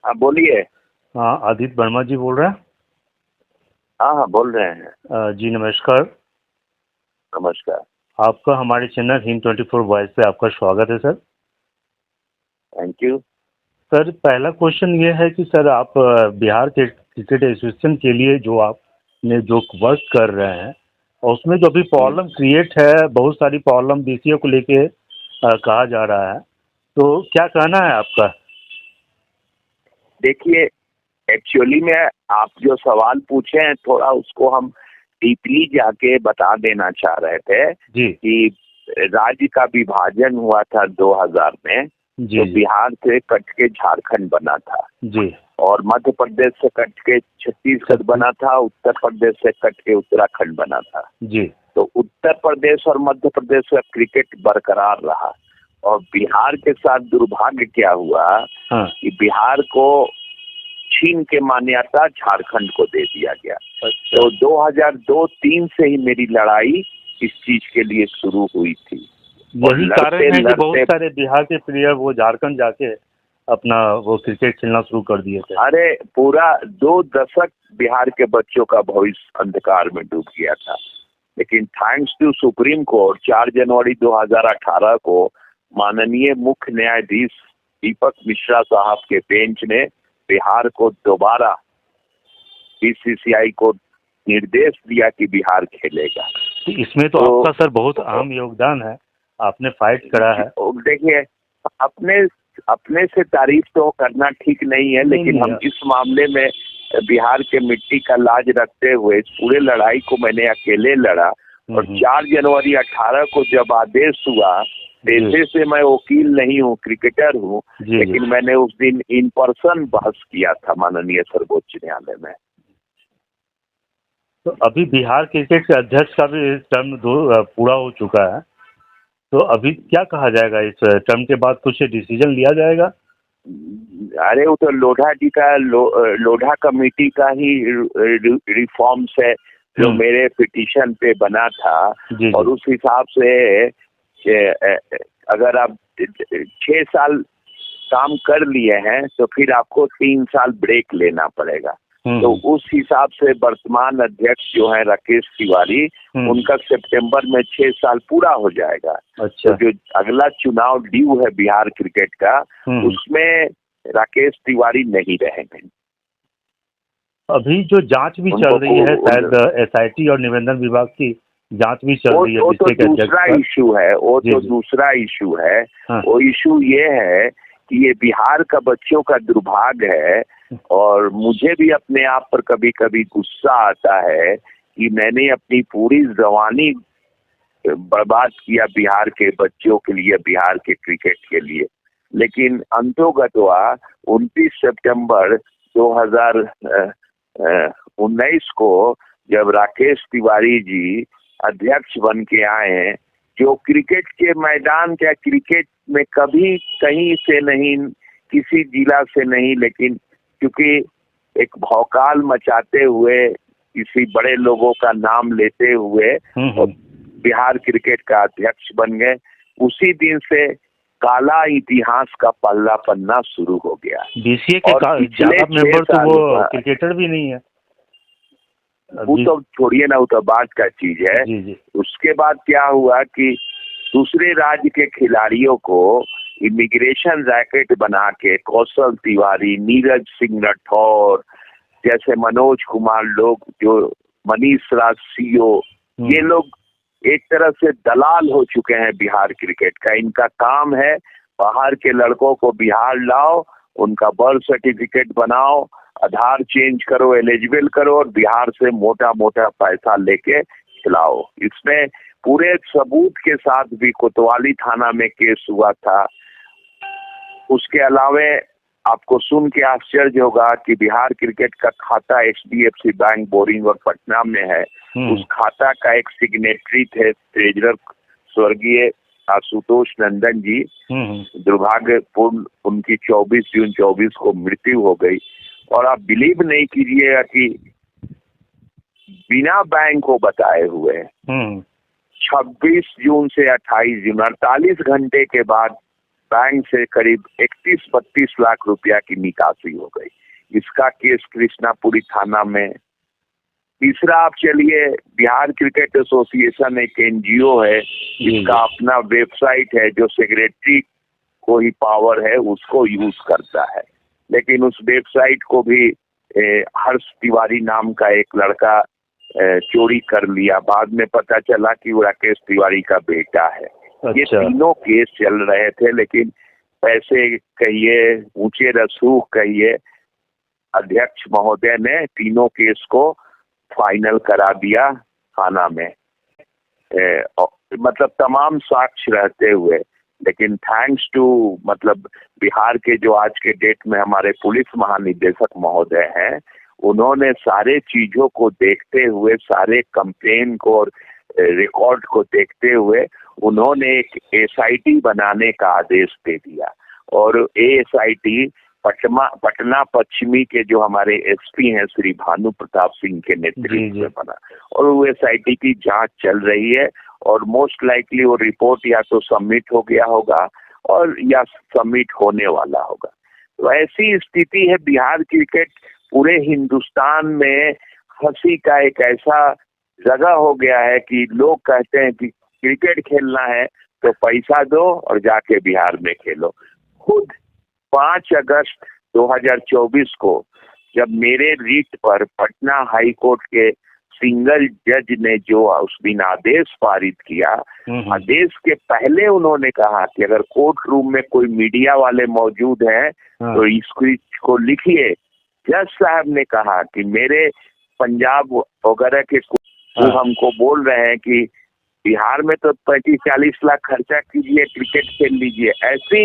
हाँ बोलिए। हाँ, आदित्य वर्मा जी बोल रहे हैं। हाँ हाँ बोल रहे हैं। जी नमस्कार। नमस्कार। आपका हमारे चैनल हिंद 24 वॉइस पे आपका स्वागत है सर। Thank you. सर पहला क्वेश्चन ये है कि सर आप बिहार के क्रिकेट एसोसिएशन के लिए जो आपने जो वर्क कर रहे हैं और उसमें जो अभी प्रॉब्लम क्रिएट है, बहुत सारी प्रॉब्लम बीसीए को लेके कहा जा रहा है, तो क्या कहना है आपका? देखिए, एक्चुअली में आप जो सवाल पूछे हैं थोड़ा उसको हम डीपली जाके बता देना चाह रहे थे जी कि राज्य का विभाजन हुआ था 2000 में। जी तो जी बिहार से कट के झारखंड बना था जी और मध्य प्रदेश से कट के छत्तीसगढ़ बना था, उत्तर प्रदेश से कट के उत्तराखंड बना था। जी तो उत्तर प्रदेश और मध्य प्रदेश का क्रिकेट बरकरार रहा और बिहार के साथ दुर्भाग्य क्या हुआ हाँ कि बिहार को छीन के मान्यता झारखंड को दे दिया गया। अच्छा। तो 2002-03 से ही मेरी लड़ाई इस चीज के लिए शुरू हुई थी। यही कारण है कि बहुत सारे बिहार के प्लेयर वो झारखंड जाके अपना वो क्रिकेट खेलना शुरू कर दिए थे। अरे पूरा 2 दशक बिहार के बच्चों का भविष्य अंधकार में डूब गया था। लेकिन थैंक्स टू सुप्रीम कोर्ट 4 जनवरी 2018 को माननीय मुख्य न्यायाधीश दीपक मिश्रा साहब के बेंच ने बिहार को दोबारा बीसीसीआई को निर्देश दिया कि बिहार खेलेगा। तो इसमें तो आपका सर बहुत अहम योगदान है, आपने फाइट करा है। देखिए, अपने अपने से तारीफ तो करना ठीक नहीं है, लेकिन हम इस मामले में बिहार के मिट्टी का लाज रखते हुए इस पूरे लड़ाई को मैंने अकेले लड़ा। और 4 जनवरी 18 को जब आदेश हुआ, पेशे से मैं वकील नहीं हूँ, क्रिकेटर हूँ, लेकिन मैंने उस दिन इन पर्सन बहस किया था माननीय सर्वोच्च न्यायालय में। तो अभी बिहार क्रिकेट के अध्यक्ष का भी टर्म पूरा हो चुका है, तो अभी क्या कहा जाएगा? इस टर्म के बाद कुछ डिसीजन लिया जाएगा? अरे वो तो लोढ़ा जी का लोढ़ा कमेटी का ही रिफॉर्म्स है जो मेरे पिटीशन पे बना था। और उस हिसाब से अगर आप 6 साल काम कर लिए हैं तो फिर आपको 3 साल ब्रेक लेना पड़ेगा। तो उस हिसाब से वर्तमान अध्यक्ष जो है राकेश तिवारी, उनका सितंबर में 6 साल पूरा हो जाएगा। अच्छा। तो जो अगला चुनाव ड्यू है बिहार क्रिकेट का, उसमें राकेश तिवारी नहीं रहेंगे। अभी जो जांच भी चल रही है, शायद एसआईटी और निबंधन विभाग की जांच भी चल रही है। वो तो दूसरा इशू है, वो तो दूसरा इशू है। वो इशू ये है कि ये बिहार का बच्चों का दुर्भाग्य है और मुझे भी अपने आप पर कभी कभी गुस्सा आता है कि मैंने अपनी पूरी जवानी बर्बाद किया बिहार के बच्चों के लिए, बिहार के क्रिकेट के लिए। लेकिन अंतोगत्वा 29 सितंबर 2019 को जब राकेश तिवारी जी अध्यक्ष बन के आए, जो क्रिकेट के मैदान क्या क्रिकेट में कभी कहीं से नहीं, किसी जिला से नहीं, लेकिन क्योंकि एक भौकाल मचाते हुए किसी बड़े लोगों का नाम लेते हुए और बिहार क्रिकेट का अध्यक्ष बन गए, उसी दिन से काला इतिहास का पल्ला पन्ना शुरू हो गया। बीसीए के ज्यादा मेंबर तो वो क्रिकेटर भी नहीं है। वो तो छोड़िए ना, वो तो बात का चीज है। जी। उसके बाद क्या हुआ कि दूसरे राज्य के खिलाड़ियों को इमिग्रेशन रैकेट बना के कौशल तिवारी, नीरज सिंह राठौर जैसे मनोज कुमार लोग, जो मनीष राज सीओ, ये लोग एक तरह से दलाल हो चुके हैं बिहार क्रिकेट का। इनका काम है बाहर के लड़कों को बिहार लाओ, उनका बर्थ सर्टिफिकेट बनाओ, आधार चेंज करो, एलिजिबल करो और बिहार से मोटा मोटा पैसा लेके खिलाओ। इसमें पूरे सबूत के साथ भी कोतवाली थाना में केस हुआ था। उसके अलावा आपको सुन के आश्चर्य होगा कि बिहार क्रिकेट का खाता HDFC बैंक बोरिंग और पटना में है। उस खाता का एक सिग्नेटरी थे ट्रेजरर स्वर्गीय आशुतोष नंदन जी। दुर्भाग्यपूर्ण उनकी 24 जून 24 को मृत्यु हो गई। और आप बिलीव नहीं कीजिएगा कि बिना बैंक को बताए हुए 26 जून से 28 जून 48 घंटे के बाद बैंक से करीब 31-32 लाख रुपया की निकासी हो गई। इसका केस कृष्णापुरी थाना में। तीसरा आप चलिए, बिहार क्रिकेट एसोसिएशन एक एनजीओ है, इसका अपना वेबसाइट है जो सेक्रेटरी को ही पावर है उसको यूज करता है, लेकिन उस वेबसाइट को भी हर्ष तिवारी नाम का एक लड़का चोरी कर लिया। बाद में पता चला कि वो राकेश तिवारी का बेटा है। अच्छा। ये तीनों केस चल रहे थे, लेकिन पैसे कहिए, ऊंचे रसूख कहिए, अध्यक्ष महोदय ने तीनों केस को फाइनल करा दिया थाना में, मतलब तमाम साक्ष्य रहते हुए। लेकिन थैंक्स टू मतलब बिहार के जो आज के डेट में हमारे पुलिस महानिदेशक महोदय हैं, उन्होंने सारे चीजों को देखते हुए, सारे कंप्लेन को और रिकॉर्ड को देखते हुए उन्होंने एक एसआईटी बनाने का आदेश दे दिया। और एसआईटी पटना पश्चिमी के जो हमारे एसपी हैं श्री भानु प्रताप सिंह के नेतृत्व में बना, और वो एसआईटी की जांच चल रही है और मोस्ट लाइकली वो रिपोर्ट या तो सबमिट हो गया होगा और या सबमिट होने वाला होगा। तो ऐसी स्थिति है। बिहार क्रिकेट पूरे हिंदुस्तान में हंसी का एक ऐसा जगह हो गया है कि लोग कहते हैं कि क्रिकेट खेलना है तो पैसा दो और जाके बिहार में खेलो। खुद 5 अगस्त 2024 को जब मेरे रिट पर पटना हाई कोर्ट के सिंगल जज ने जो उस दिन आदेश पारित किया, आदेश के पहले उन्होंने कहा कि अगर कोर्ट रूम में कोई मीडिया वाले मौजूद हैं तो इसको लिखिए। जज साहब ने कहा कि मेरे पंजाब वगैरह के वो हमको बोल रहे हैं कि बिहार में तो 35-40 लाख खर्चा कीजिए, क्रिकेट खेल लीजिए। ऐसी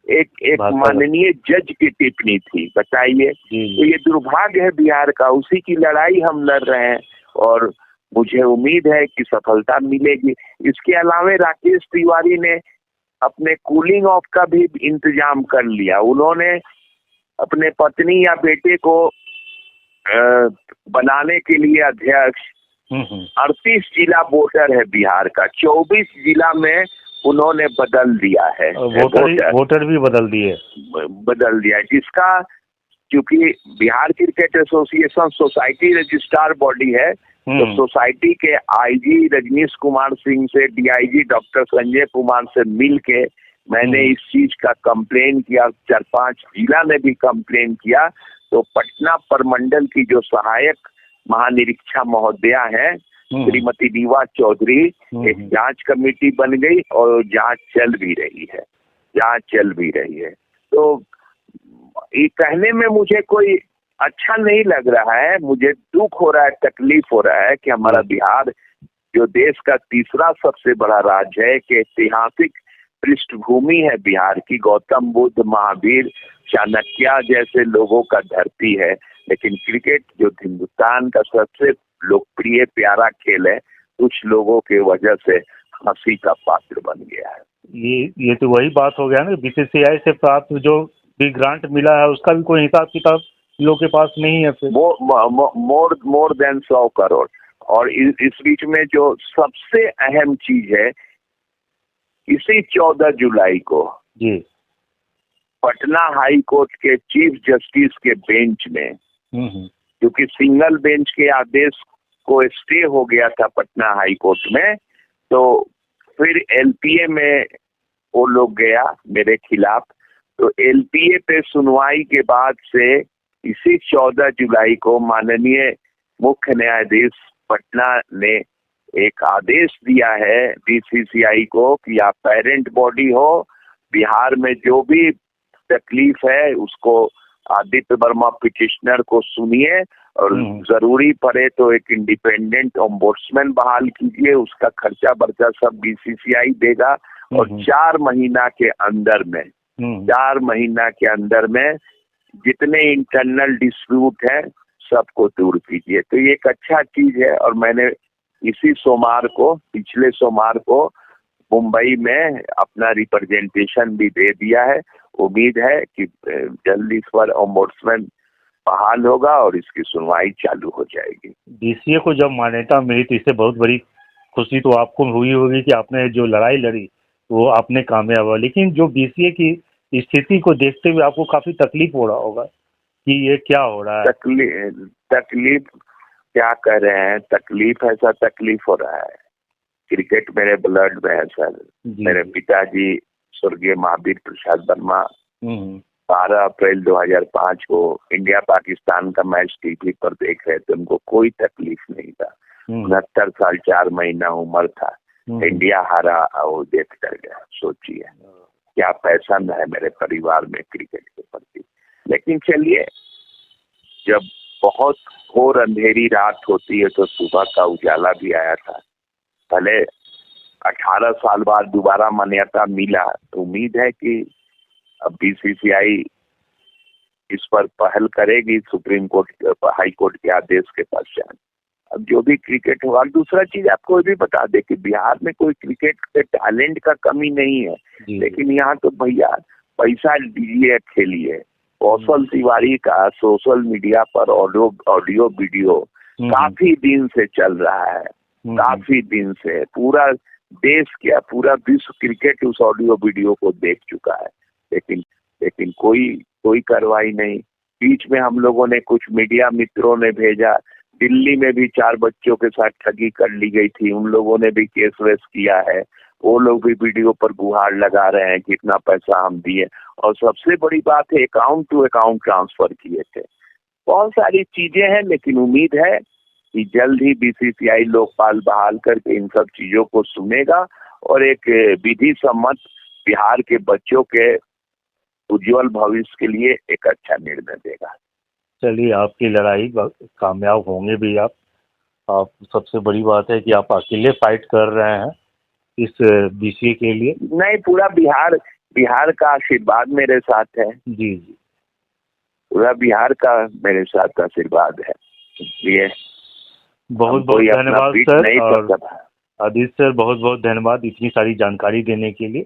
एक माननीय जज की टिप्पणी थी। बताइए, तो ये दुर्भाग्य है बिहार का। उसी की लड़ाई हम लड़ रहे हैं और मुझे उम्मीद है कि सफलता मिलेगी। इसके अलावा राकेश तिवारी ने अपने कूलिंग ऑफ का भी इंतजाम कर लिया। उन्होंने अपने पत्नी या बेटे को बनाने के लिए अध्यक्ष 38 जिला वोटर है बिहार का, 24 जिला में उन्होंने बदल दिया है, वोटर भी बदल दिया है, जिसका क्योंकि Bihar cricket association society registrar body है, तो सोसाइटी के आईजी रजनीश कुमार सिंह से डीआईजी डॉक्टर संजय कुमार से मिल के मैंने इस चीज का कंप्लेन किया। 4-5 जिला में भी कंप्लेन किया। तो पटना प्रमंडल की जो सहायक महानिरीक्षक महोदया है श्रीमती रीवा चौधरी, एक जांच कमेटी बन गई और जांच चल भी रही है। तो ये कहने में मुझे कोई अच्छा नहीं लग रहा है, मुझे दुख हो रहा है, तकलीफ हो रहा है कि हमारा बिहार जो देश का तीसरा सबसे बड़ा राज्य है, कि ऐतिहासिक पृष्ठभूमि है बिहार की, गौतम बुद्ध, महावीर, चाणक्य जैसे लोगों का धरती है, लेकिन क्रिकेट जो हिंदुस्तान का सबसे लोकप्रिय प्यारा खेल है, कुछ लोगों के वजह से हंसी का पात्र बन गया है। ये तो वही बात हो गया ना, बीसीसीआई से प्राप्त जो भी ग्रांट मिला है उसका भी कोई हिसाब किताब लोगों के पास नहीं है। फिर मोर देन 100 करोड़। और इस बीच में जो सबसे अहम चीज है, इसी 14 जुलाई को जी पटना हाई कोर्ट के चीफ जस्टिस के बेंच में, क्योंकि सिंगल बेंच के आदेश को स्टे हो गया था पटना हाई कोर्ट में, तो फिर एलपीए में वो लोग गया मेरे खिलाफ। तो एलपीए पे सुनवाई के बाद से इसी 14 जुलाई को माननीय मुख्य न्यायाधीश पटना ने एक आदेश दिया है बीसीसीआई को कि आप पेरेंट बॉडी हो, बिहार में जो भी तकलीफ है उसको आदित्य वर्मा पिटिशनर को सुनिए और जरूरी पड़े तो एक इंडिपेंडेंट ओम्बुड्समैन बहाल कीजिए, उसका खर्चा बर्चा सब बीसीसीआई देगा। और 4 महीना के अंदर में जितने इंटरनल डिस्प्यूट है सबको दूर कीजिए। तो ये एक अच्छा चीज है। और मैंने इसी पिछले सोमवार को मुंबई में अपना रिप्रेजेंटेशन भी दे दिया है। उम्मीद है कि जल्दी इस पर ओम्बुड्समैन बहाल होगा और इसकी सुनवाई चालू हो जाएगी। बीसीए को जब मान्यता मिली तो इससे बहुत बड़ी खुशी तो आपको हुई होगी कि आपने जो लड़ाई लड़ी वो आपने कामयाब हुआ, लेकिन जो बीसीए की स्थिति को देखते हुए आपको काफी तकलीफ हो रहा होगा कि ये क्या हो रहा है। तकलीफ क्या कर रहे हैं, तकलीफ ऐसा तकलीफ हो रहा है। क्रिकेट मेरे ब्लड में है सर। मेरे पिताजी स्वर्गीय महावीर प्रसाद वर्मा 12 अप्रैल 2005 को इंडिया पाकिस्तान का मैच टीवी पर देख रहे थे। उनको कोई तकलीफ नहीं था। 69 साल 4 महीना उम्र था। इंडिया हारा और देख कर गया। सोचिए क्या पैशन है मेरे परिवार में क्रिकेट के प्रति। लेकिन चलिए, जब बहुत घोर अंधेरी रात होती है तो सुबह का उजाला भी आया था। पहले 18 साल बाद दोबारा मान्यता मिला तो उम्मीद है कि अब बीसीसीआई इस पर पहल करेगी सुप्रीम कोर्ट हाई कोर्ट के आदेश के पश्चात। अब जो भी क्रिकेट होगा। दूसरा चीज आपको भी बता दे कि बिहार में कोई क्रिकेट के टैलेंट का कमी नहीं है, लेकिन यहाँ तो भैया पैसा दीजिए खेलिए। कौशल तिवारी का सोशल मीडिया पर ऑडियो वीडियो काफी दिन से चल रहा है। काफी दिन से पूरा देश क्या पूरा विश्व क्रिकेट उस ऑडियो वीडियो को देख चुका है। लेकिन कोई कार्रवाई नहीं। बीच में हम लोगों ने कुछ मीडिया मित्रों ने भेजा, दिल्ली में भी 4 बच्चों के साथ ठगी कर ली गई थी। उन लोगों ने भी केस वेस किया है। वो लोग भी वीडियो पर गुहार लगा रहे हैं कि इतना पैसा हम दिए। और सबसे बड़ी बात है अकाउंट टू अकाउंट ट्रांसफर किए थे। बहुत सारी चीजें हैं, लेकिन उम्मीद है कि जल्द ही बीसीसीआई लोकपाल बहाल करके इन सब चीजों को सुनेगा और एक विधि सम्मत बिहार के बच्चों के उज्जवल भविष्य के लिए एक अच्छा निर्णय देगा। चलिए, आपकी लड़ाई कामयाब होंगे भी आप सबसे बड़ी बात है कि आप अकेले फाइट कर रहे हैं इस बीसीए के लिए। नहीं, पूरा बिहार का आशीर्वाद मेरे साथ है। जी। पूरा बिहार का मेरे साथ आशीर्वाद है। इसलिए बहुत बहुत धन्यवाद सर। और आदित्य सर, बहुत बहुत धन्यवाद इतनी सारी जानकारी देने के लिए।